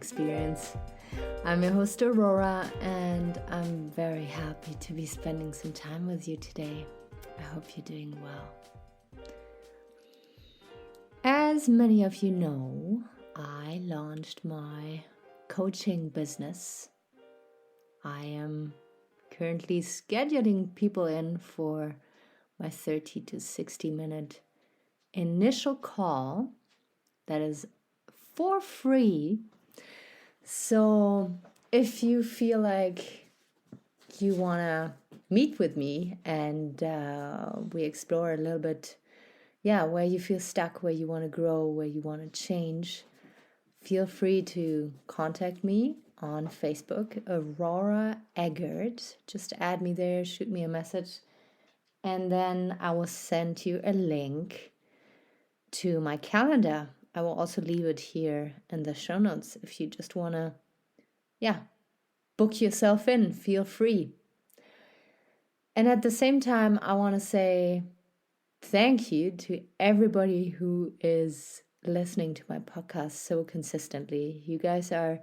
experience. I'm your host Aurora, and I'm very happy to be spending some time with you today. I hope you're doing well. As many of you know, I launched my coaching business. I am currently scheduling people in for my 30 to 60 minute initial call that is for free. So if you feel like you want to meet with me and we explore a little bit, where you feel stuck, where you want to grow, where you want to change, feel free to contact me on Facebook, Aurora Eggert. Just add me there, shoot me a message, and then I will send you a link to my calendar. I will also leave it here in the show notes if you just want to, book yourself in, feel free. And at the same time, I want to say thank you to everybody who is listening to my podcast so consistently. You guys are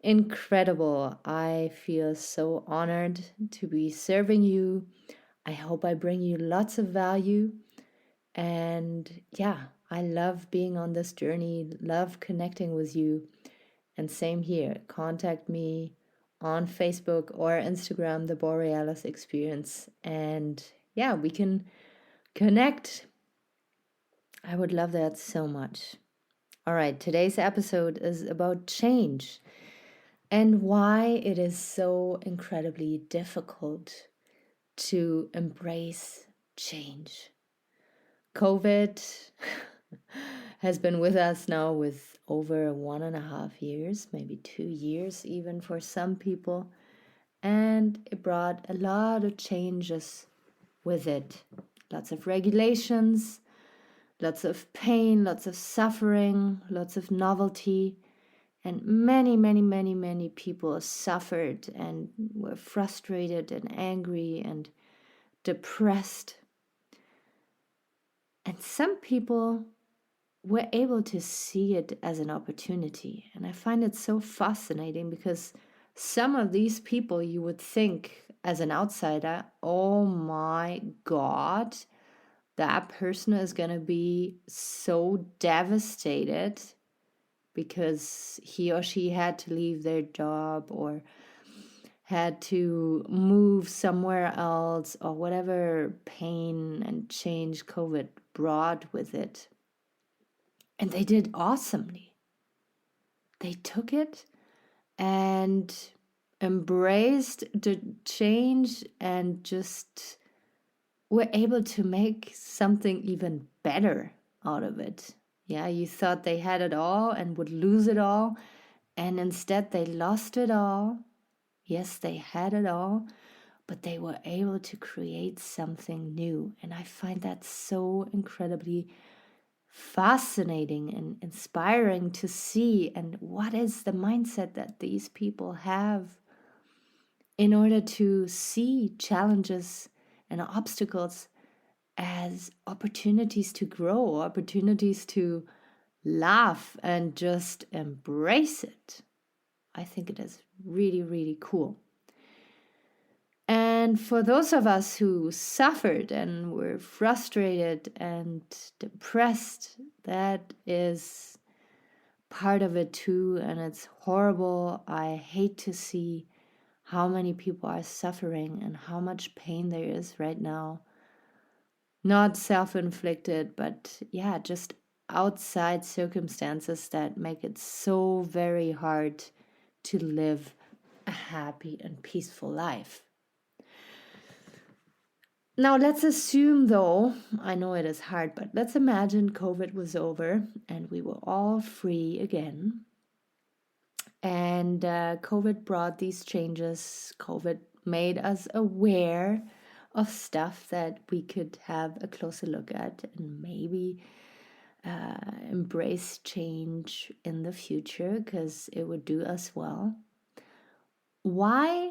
incredible. I feel so honored to be serving you. I hope I bring you lots of value. And I love being on this journey, love connecting with you. And same here, contact me on Facebook or Instagram, The Borealis Experience. And we can connect. I would love that so much. All right, today's episode is about change and why it is so incredibly difficult to embrace change. COVID has been with us now with over 1.5 years, maybe 2 years even for some people. And it brought a lot of changes with it. Lots of regulations, lots of pain, lots of suffering, lots of novelty. And many people suffered and were frustrated and angry and depressed. And some people were able to see it as an opportunity. And I find it so fascinating because some of these people you would think as an outsider, oh my God, that person is going to be so devastated because he or she had to leave their job or had to move somewhere else or whatever pain and change COVID brought with it. And they did awesomely. They took it and embraced the change and just were able to make something even better out of it. Yeah, you thought they had it all and would lose it all, and instead they lost it all. Yes, they had it all, but they were able to create something new. And I find that so incredibly fascinating and inspiring to see. And what is the mindset that these people have in order to see challenges and obstacles as opportunities to grow, opportunities to laugh and just embrace it. I think it is really, really cool. And for those of us who suffered and were frustrated and depressed, that is part of it too, and it's horrible. I hate to see how many people are suffering and how much pain there is right now. Not self-inflicted, but just outside circumstances that make it so very hard to live a happy and peaceful life. Now, let's assume, though, I know it is hard, but let's imagine COVID was over and we were all free again. And COVID brought these changes. COVID made us aware of stuff that we could have a closer look at and maybe embrace change in the future because it would do us well. Why,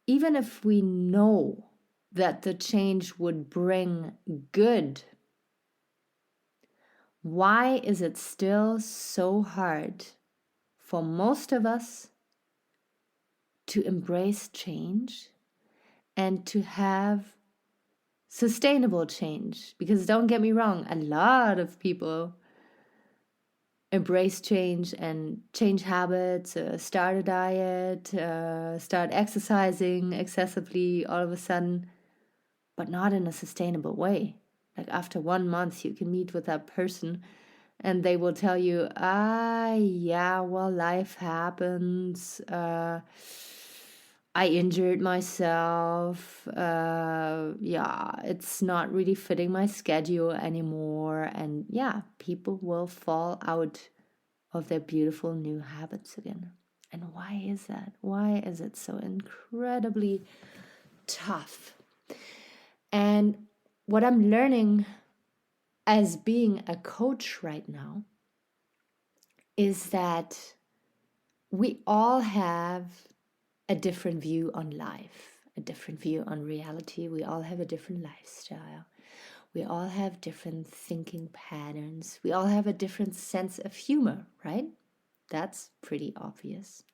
even if we know that the change would bring good, why is it still so hard for most of us to embrace change and to have sustainable change. Because don't get me wrong, a lot of people embrace change and change habits, start a diet, start exercising excessively all of a sudden, but not in a sustainable way. Like after 1 month, you can meet with that person and they will tell you, yeah, well, life happens. I injured myself. Yeah, it's not really fitting my schedule anymore. And yeah, people will fall out of their beautiful new habits again. And why is that? Why is it so incredibly tough? And what I'm learning as being a coach right now is that we all have a different view on life, a different view on reality. We all have a different lifestyle. We all have different thinking patterns. We all have a different sense of humor, right? That's pretty obvious.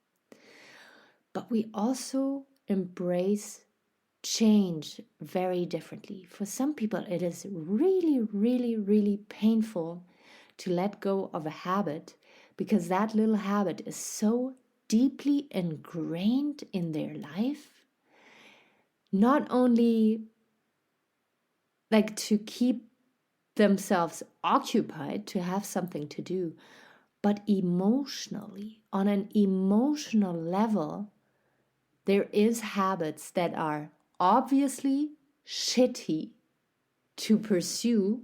But we also embrace change very differently. For some people, it is really, really, really painful to let go of a habit because that little habit is so deeply ingrained in their life. Not only like to keep themselves occupied, to have something to do, but emotionally, on an emotional level, there is habits that are obviously shitty to pursue,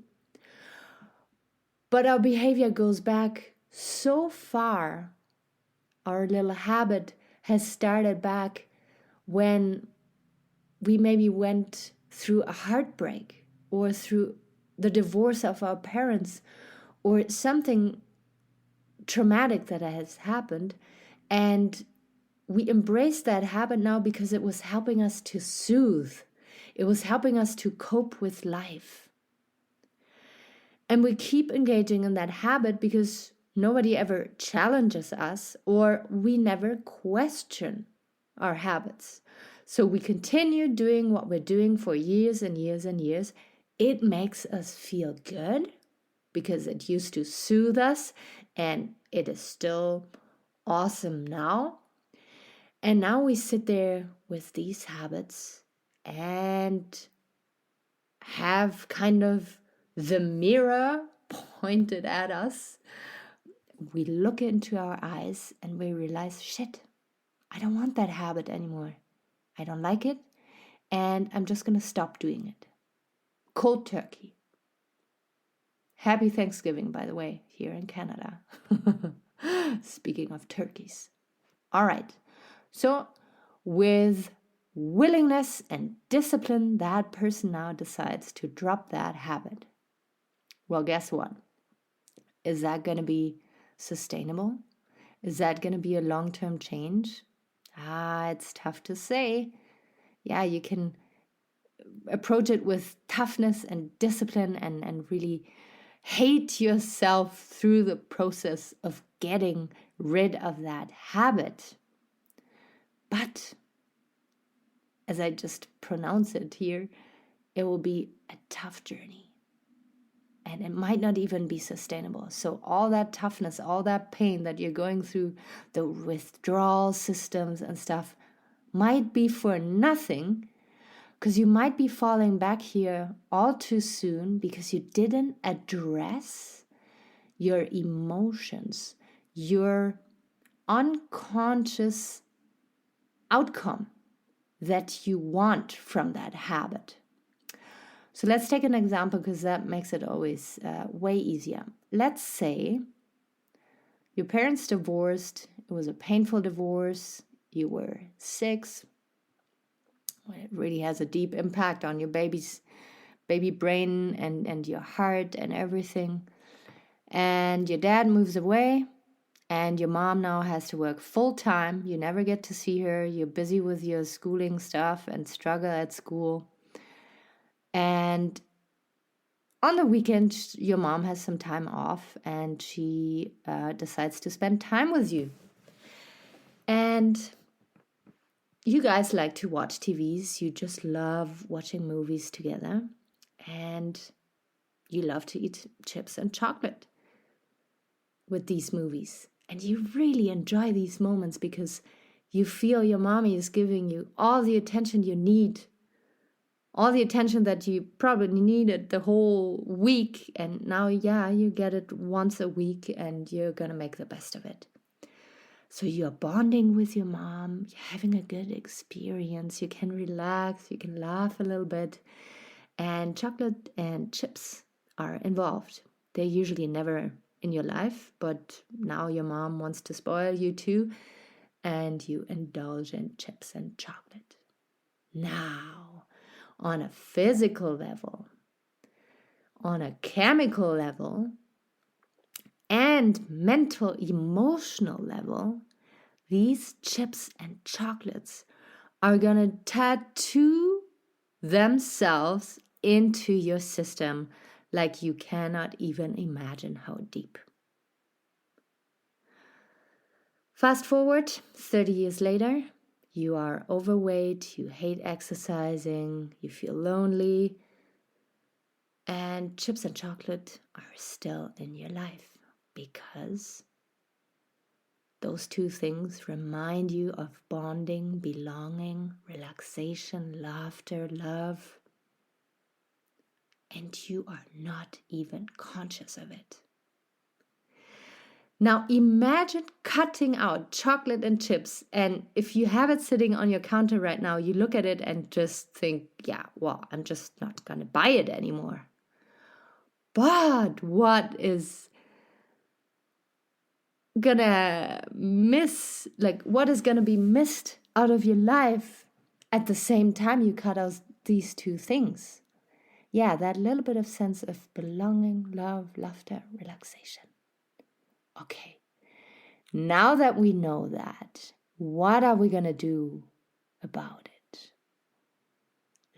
but our behavior goes back so far. Our little habit has started back when we maybe went through a heartbreak or through the divorce of our parents or something traumatic that has happened, and we embrace that habit now because it was helping us to soothe. It was helping us to cope with life. And we keep engaging in that habit because nobody ever challenges us or we never question our habits. So we continue doing what we're doing for years and years and years. It makes us feel good because it used to soothe us and it is still awesome now. And now we sit there with these habits and have kind of the mirror pointed at us. We look into our eyes and we realize, shit, I don't want that habit anymore. I don't like it. And I'm just going to stop doing it. Cold turkey. Happy Thanksgiving, by the way, here in Canada. Speaking of turkeys. All right. So with willingness and discipline, that person now decides to drop that habit. Well, guess what? Is that going to be sustainable? Is that going to be a long-term change? It's tough to say. Yeah, you can approach it with toughness and discipline and really hate yourself through the process of getting rid of that habit. But as I just pronounce it here, it will be a tough journey. And it might not even be sustainable. So all that toughness, all that pain that you're going through, the withdrawal systems and stuff, might be for nothing, because you might be falling back here all too soon because you didn't address your emotions, your unconscious outcome that you want from that habit. So let's take an example because that makes it always way easier. Let's say your parents divorced. It was a painful divorce. You were 6. It really has a deep impact on your baby brain and your heart and everything. And your dad moves away and your mom now has to work full time. You never get to see her. You're busy with your schooling stuff and struggle at school. And on the weekend, your mom has some time off and she decides to spend time with you. And you guys like to watch TVs. You just love watching movies together. And you love to eat chips and chocolate with these movies. And you really enjoy these moments because you feel your mommy is giving you all the attention you need, all the attention that you probably needed the whole week. And now, you get it once a week and you're going to make the best of it. So you're bonding with your mom, you're having a good experience, you can relax, you can laugh a little bit, and chocolate and chips are involved. They're usually never in your life, but now your mom wants to spoil you too, and you indulge in chips and chocolate. Now, on a physical level, on a chemical level, and mental, emotional level, these chips and chocolates are going to tattoo themselves into your system like you cannot even imagine how deep. Fast forward 30 years later, you are overweight, you hate exercising, you feel lonely, and chips and chocolate are still in your life because those two things remind you of bonding, belonging, relaxation, laughter, love, and you are not even conscious of it. Now imagine cutting out chocolate and chips, and if you have it sitting on your counter right now, you look at it and just think, I'm just not going to buy it anymore. But what is gonna what is gonna be missed out of your life at the same time you cut out these two things? That little bit of sense of belonging, love, laughter, relaxation. Okay, now that we know that, what are we gonna do about it?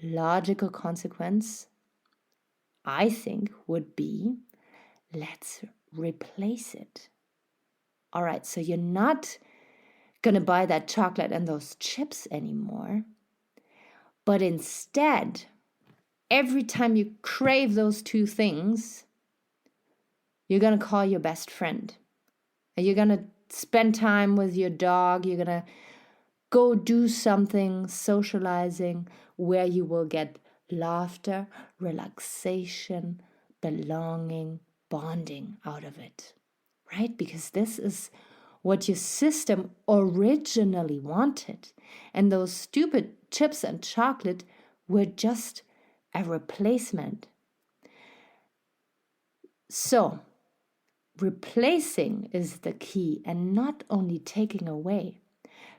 Logical consequence, I think, would be let's replace it. All right, so you're not going to buy that chocolate and those chips anymore. But instead, every time you crave those two things, you're going to call your best friend. And you're going to spend time with your dog. You're going to go do something, socializing, where you will get laughter, relaxation, belonging, bonding out of it. Right? Because this is what your system originally wanted. And those stupid chips and chocolate were just a replacement. So, replacing is the key and not only taking away.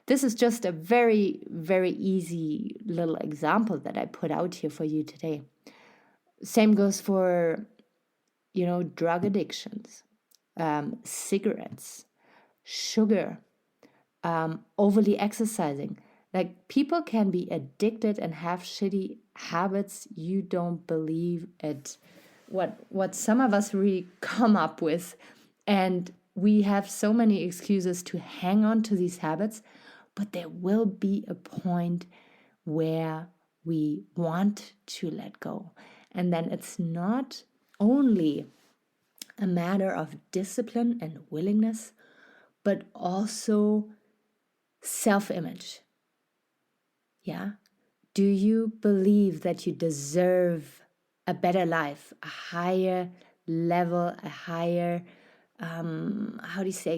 This is just a very, very easy little example that I put out here for you today. Same goes for, drug addictions, cigarettes, sugar, overly exercising. Like, people can be addicted and have shitty habits. You don't believe it. What some of us really come up with. And we have so many excuses to hang on to these habits, but there will be a point where we want to let go. And then it's not only a matter of discipline and willingness, but also self-image. Do you believe that you deserve a better life, a higher level, a higher,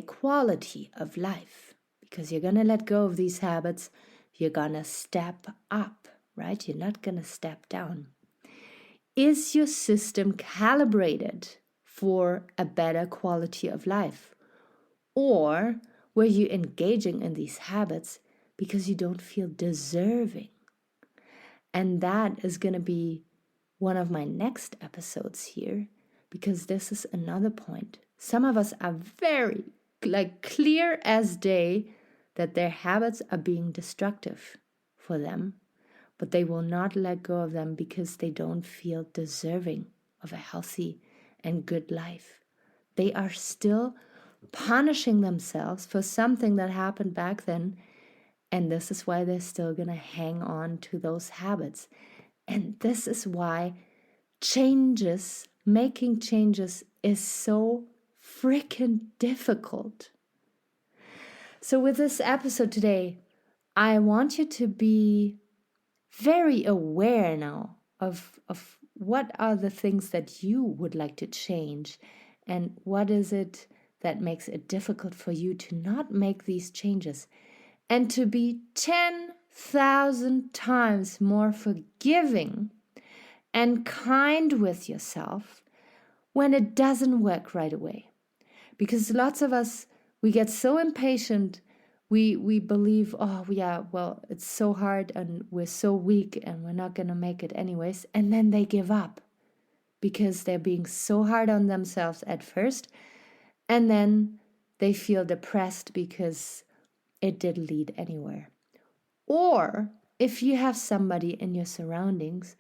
quality of life? Because you're going to let go of these habits. You're going to step up, right? You're not going to step down. Is your system calibrated for a better quality of life? Or were you engaging in these habits because you don't feel deserving? And that is going to be one of my next episodes here, because this is another point. Some of us are very clear as day that their habits are being destructive for them, but they will not let go of them because they don't feel deserving of a healthy and good life. They are still punishing themselves for something that happened back then. And this is why they're still going to hang on to those habits. And this is why making changes is so freaking difficult. So with this episode today, I want you to be very aware now of what are the things that you would like to change, and what is it that makes it difficult for you to not make these changes, and to be 10,000 times more forgiving and kind with yourself when it doesn't work right away. Because lots of us, we get so impatient. We believe, oh yeah, well, it's so hard and we're so weak and we're not going to make it anyways. And then they give up because they're being so hard on themselves at first. And then they feel depressed because it didn't lead anywhere. Or if you have somebody in your surroundings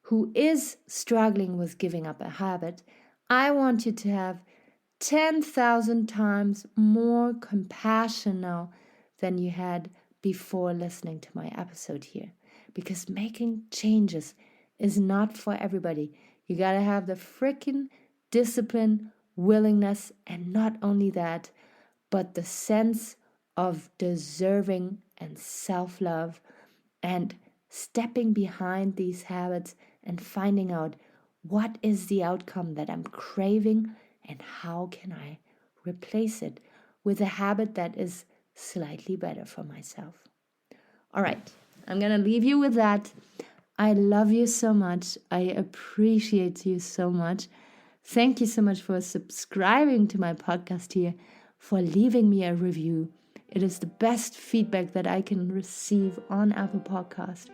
who is struggling with giving up a habit, I want you to have 10,000 times more compassion now than you had before listening to my episode here. Because making changes is not for everybody. You gotta have the freaking discipline, willingness, and not only that, but the sense of deserving and self-love and stepping behind these habits and finding out what is the outcome that I'm craving and how can I replace it with a habit that is slightly better for myself. All right, I'm going to leave you with that. I love you so much. I appreciate you so much. Thank you so much for subscribing to my podcast here, for leaving me a review. It is the best feedback that I can receive on Apple Podcast.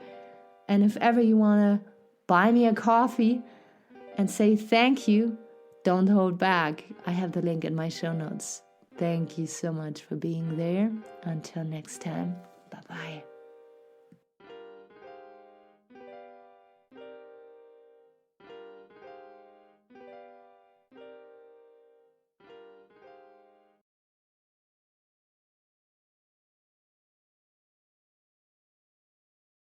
And if ever you want to buy me a coffee and say thank you, don't hold back. I have the link in my show notes. Thank you so much for being there. Until next time, bye-bye.